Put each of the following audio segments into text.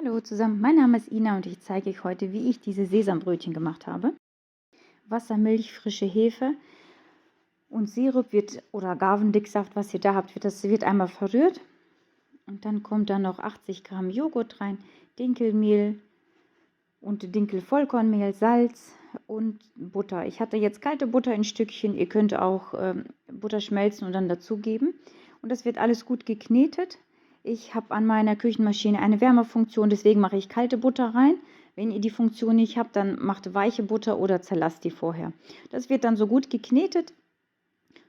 Hallo zusammen, mein Name ist Ina und ich zeige euch heute, wie ich diese Sesambrötchen gemacht habe. Wasser, Milch, frische Hefe und Sirup wird oder Agavendicksaft, was ihr da habt, wird einmal verrührt. Und dann kommt da noch 80 Gramm Joghurt rein, Dinkelmehl und Dinkelvollkornmehl, Salz und Butter. Ich hatte jetzt kalte Butter in Stückchen, ihr könnt auch Butter schmelzen und dann dazugeben. Und das wird alles gut geknetet. Ich habe an meiner Küchenmaschine eine Wärmefunktion, deswegen mache ich kalte Butter rein. Wenn ihr die Funktion nicht habt, dann macht weiche Butter oder zerlasst die vorher. Das wird dann so gut geknetet.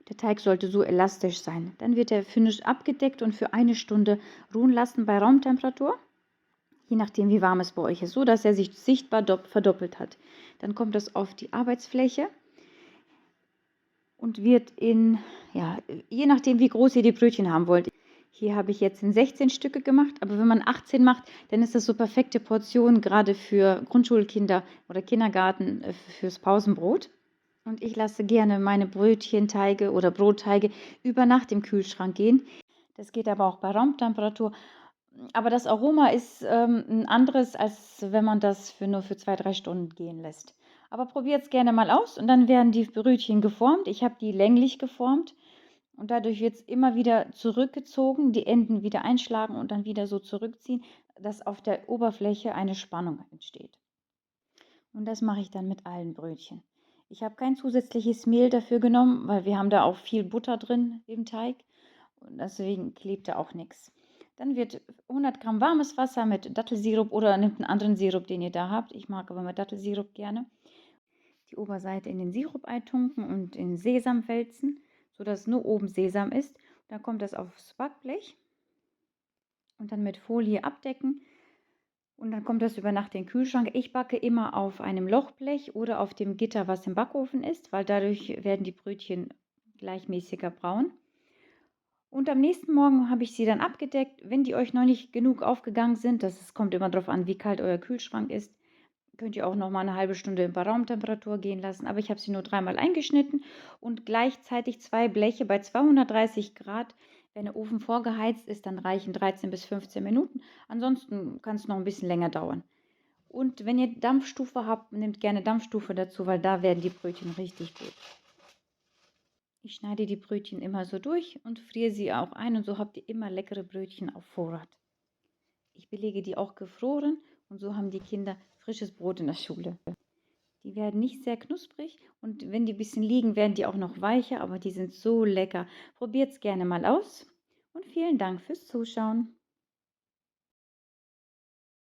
Der Teig sollte so elastisch sein. Dann wird der Finish abgedeckt und für 1 Stunde ruhen lassen bei Raumtemperatur. Je nachdem, wie warm es bei euch ist, so dass er sich sichtbar verdoppelt hat. Dann kommt das auf die Arbeitsfläche und wird je nachdem, wie groß ihr die Brötchen haben wollt. Hier habe ich jetzt in 16 Stücke gemacht, aber wenn man 18 macht, dann ist das so perfekte Portion, gerade für Grundschulkinder oder Kindergarten, fürs Pausenbrot. Und ich lasse gerne meine Brötchenteige oder Brotteige über Nacht im Kühlschrank gehen. Das geht aber auch bei Raumtemperatur. Aber das Aroma ist ein anderes, als wenn man das nur für 2, 3 Stunden gehen lässt. Aber probiert es gerne mal aus und dann werden die Brötchen geformt. Ich habe die länglich geformt und dadurch wird es immer wieder zurückgezogen, die Enden wieder einschlagen und dann wieder so zurückziehen, dass auf der Oberfläche eine Spannung entsteht. Und das mache ich dann mit allen Brötchen. Ich habe kein zusätzliches Mehl dafür genommen, weil wir haben da auch viel Butter drin im Teig und deswegen klebt da auch nichts. Dann wird 100 Gramm warmes Wasser mit Dattelsirup oder nehmt einen anderen Sirup, den ihr da habt. Ich mag aber mit Dattelsirup gerne. Die Oberseite in den Sirup eintunken und in Sesam wälzen, sodass nur oben Sesam ist. Dann kommt das aufs Backblech und dann mit Folie abdecken. Und dann kommt das über Nacht in den Kühlschrank. Ich backe immer auf einem Lochblech oder auf dem Gitter, was im Backofen ist, weil dadurch werden die Brötchen gleichmäßiger braun. Und am nächsten Morgen habe ich sie dann abgedeckt. Wenn die euch noch nicht genug aufgegangen sind, kommt immer darauf an, wie kalt euer Kühlschrank ist, könnt ihr auch noch mal eine halbe Stunde bei Raumtemperatur gehen lassen. Aber ich habe sie nur 3-mal eingeschnitten und gleichzeitig 2 Bleche bei 230 Grad. Wenn der Ofen vorgeheizt ist, dann reichen 13 bis 15 Minuten. Ansonsten kann es noch ein bisschen länger dauern. Und wenn ihr Dampfstufe habt, nehmt gerne Dampfstufe dazu, weil da werden die Brötchen richtig gut. Ich schneide die Brötchen immer so durch und friere sie auch ein und so habt ihr immer leckere Brötchen auf Vorrat. Ich belege die auch gefroren und so haben die Kinder frisches Brot in der Schule. Die werden nicht sehr knusprig und wenn die ein bisschen liegen, werden die auch noch weicher, aber die sind so lecker. Probiert es gerne mal aus und vielen Dank fürs Zuschauen.